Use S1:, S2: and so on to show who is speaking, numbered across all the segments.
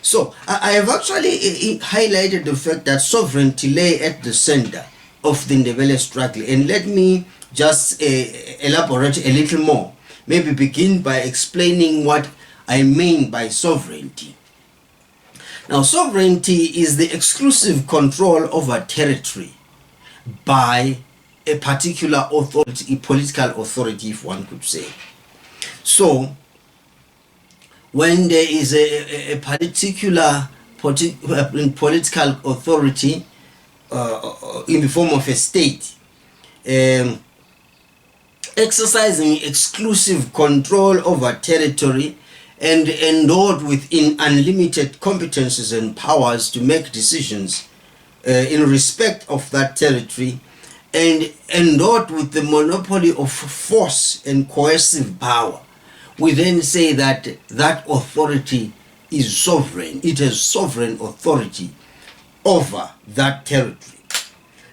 S1: So I have actually highlighted the fact that sovereignty lay at the center of the Ndebele struggle, and let me just elaborate a little more. Maybe begin by explaining what I mean by sovereignty. Now, sovereignty is the exclusive control over territory by a particular authority, a political authority, if one could say. So, when there is a particular political authority in the form of a state, exercising exclusive control over territory and endowed with unlimited competences and powers to make decisions in respect of that territory, and endowed with the monopoly of force and coercive power, we then say that that authority is sovereign. It has sovereign authority over that territory.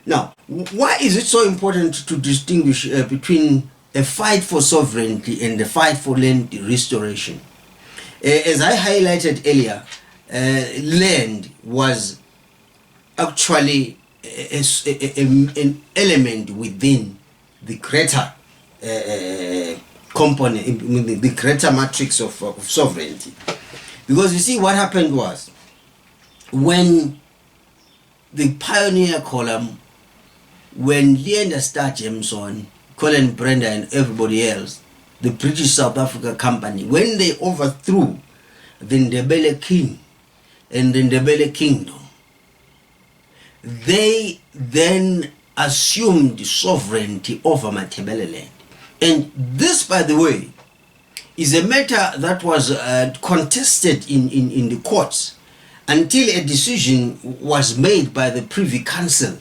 S1: Now, why is it so important to distinguish between a fight for sovereignty and a fight for land restoration? As I highlighted earlier, land was actually an element within the greater component, the greater matrix of sovereignty. Because you see, what happened was, when the pioneer column, when Leander Star Jameson, Colin Brenda and everybody else, the British South Africa Company, when they overthrew the Ndebele king and the Ndebele kingdom, they then assumed sovereignty over Matabele Land. And this, by the way, is a matter that was contested in the courts until a decision was made by the Privy Council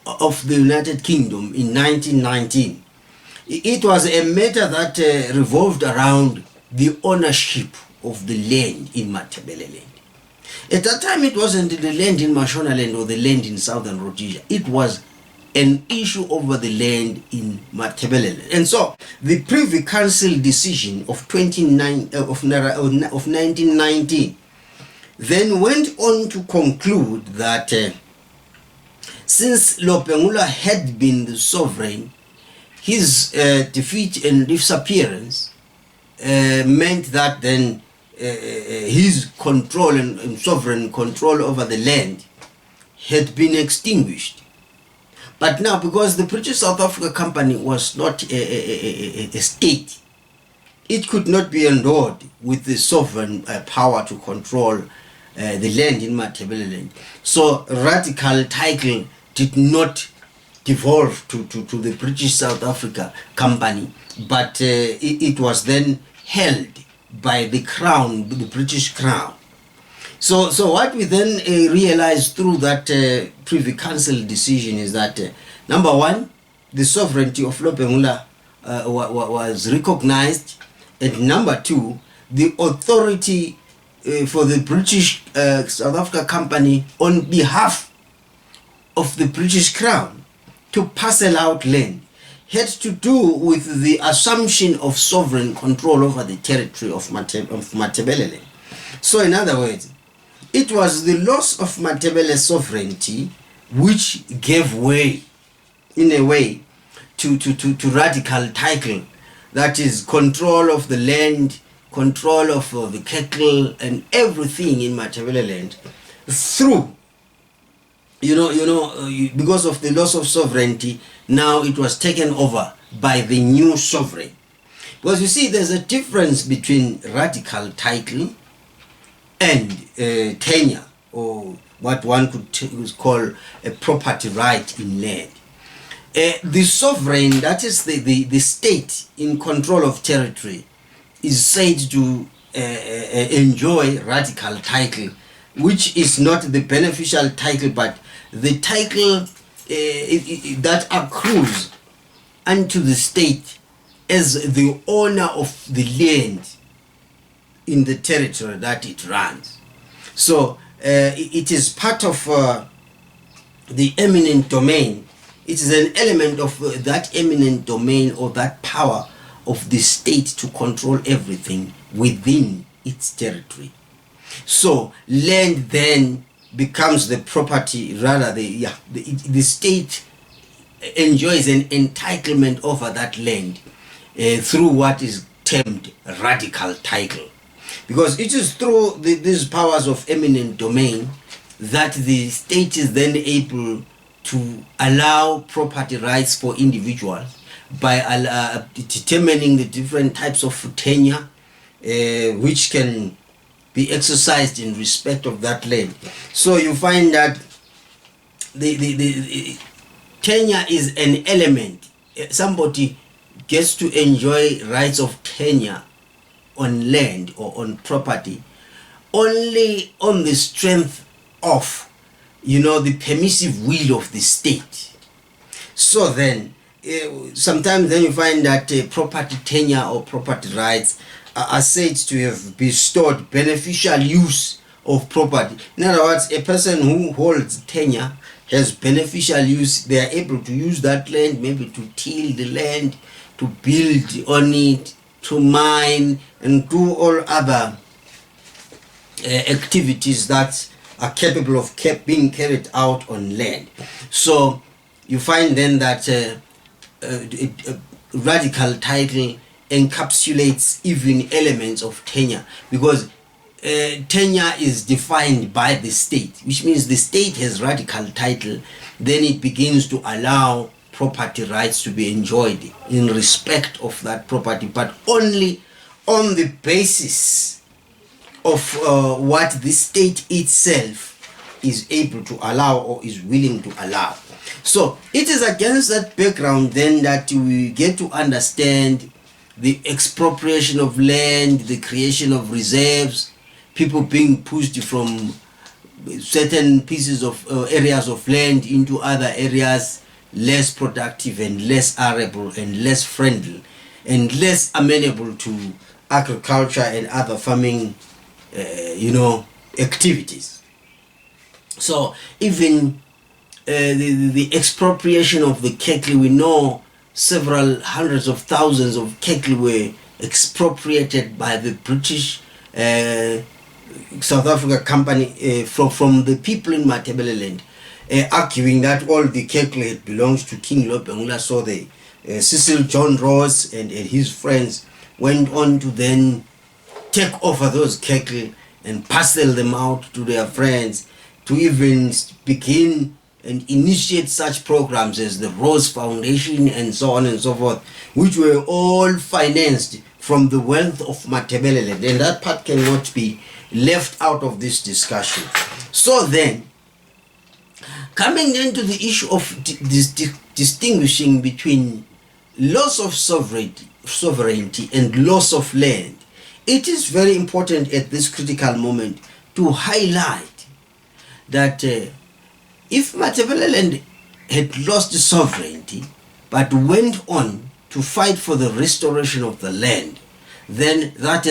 S1: of the United Kingdom in 1919. It was a matter that revolved around the ownership of the land in Matabele Land. At that time, it wasn't the land in Mashonaland or the land in Southern Rhodesia. It was an issue over the land in Matabele Land. And so, the Privy Council decision of 1919 then went on to conclude that since Lobhengula had been the sovereign, his defeat and disappearance meant that then his control and sovereign control over the land had been extinguished. But now, because the British South Africa Company was not a state, it could not be endowed with the sovereign power to control the land in Matabele Land. So radical title did not devolve to the British South Africa Company, but it was then held by the Crown, the British Crown. So what we then realized through that Privy Council decision is that, number one, the sovereignty of Lobhengula was recognized, and number two, the authority for the British South Africa Company on behalf of the British Crown to parcel out land had to do with the assumption of sovereign control over the territory of Matabele Land. So in other words, it was the loss of Matabele sovereignty which gave way, in a way, to radical title, that is because of the land, control of the cattle and everything in Matabele Land, through, because of the loss of sovereignty, now it was taken over by the new sovereign. Because you see, there's a difference between radical title and tenure, or what one could call a property right in land. The sovereign, that is the state in control of territory, is said to enjoy radical title, which is not the beneficial title, but the title that accrues unto the state as the owner of the land in the territory that it runs. So it is part of the eminent domain. It is an element of that eminent domain, or that power of the state to control everything within its territory. So land then becomes the property, rather the state enjoys an entitlement over that land through what is termed radical title, because it is through these powers of eminent domain that the state is then able to allow property rights for individuals by determining the different types of tenure which can be exercised in respect of that land. So you find that the tenure is an element. Somebody gets to enjoy rights of tenure on land or on property only on the strength of, the permissive will of the state. So then, sometimes then you find that property tenure or property rights are said to have bestowed beneficial use of property. In other words, a person who holds tenure has beneficial use. They are able to use that land, maybe to till the land, to build on it, to mine, and do all other activities that are capable of being carried out on land. So you find then that radical title encapsulates even elements of tenure, because tenure is defined by the state, which means the state has radical title. Then it begins to allow property rights to be enjoyed in respect of that property, but only on the basis of what the state itself is able to allow or is willing to allow. So it is against that background then that we get to understand the expropriation of land, the creation of reserves, people being pushed from certain pieces of areas of land into other areas less productive and less arable and less friendly and less amenable to agriculture and other farming activities. So even the expropriation of the cattle, we know several hundreds of thousands of cattle were expropriated by the British South Africa company from the people in Matabele Land, arguing that all the cattle had belongs to King Lobhengula. So the Cecil John Ross and his friends went on to then take over those cattle and parcel them out to their friends, to even begin and initiate such programs as the Rose Foundation and so on and so forth, which were all financed from the wealth of Matabele Land. And that part cannot be left out of this discussion. So then, coming into the issue of distinguishing between loss of sovereignty and loss of land, it is very important at this critical moment to highlight that if Matabele Land had lost sovereignty but went on to fight for the restoration of the land, then that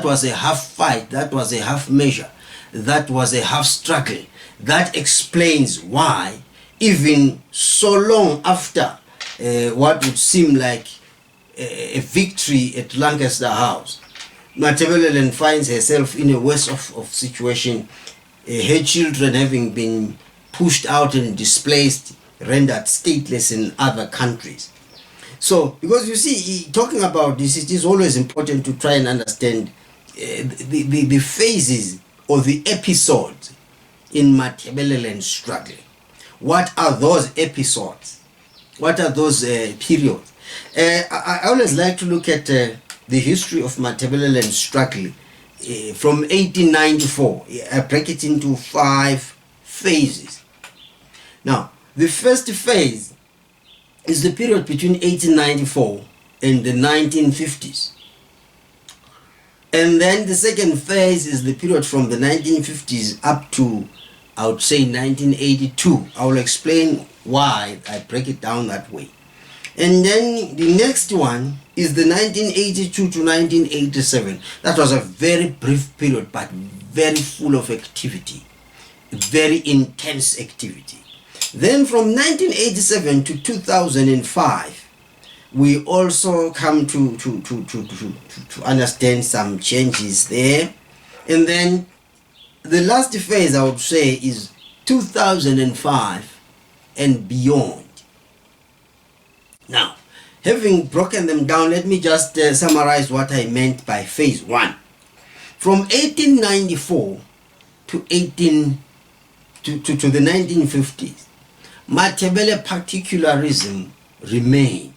S1: was a half fight, that was a half measure, that was a half struggle. That explains why, even so long after what would seem like a victory at Lancaster House, Matabele Land finds herself in a worse of situation, her children having been pushed out and displaced, rendered stateless in other countries. So, because you see, talking about this, it is always important to try and understand the phases or the episodes in Matabele Land struggle. What are those episodes? What are those periods? I always like to look at the history of Matabele Land struggle from 1894. I break it into 5 phases. Now, the first phase is the period between 1894 and the 1950s. And then the second phase is the period from the 1950s up to, I would say, 1982. I will explain why I break it down that way. And then the next one is the 1982 to 1987. That was a very brief period, but very full of activity, very intense activity. Then from 1987 to 2005, we also come to understand some changes there. And then the last phase I would say is 2005 and beyond. Now, having broken them down, let me just summarize what I meant by phase 1. From 1894 to the 1950s, Matabele particularism remained.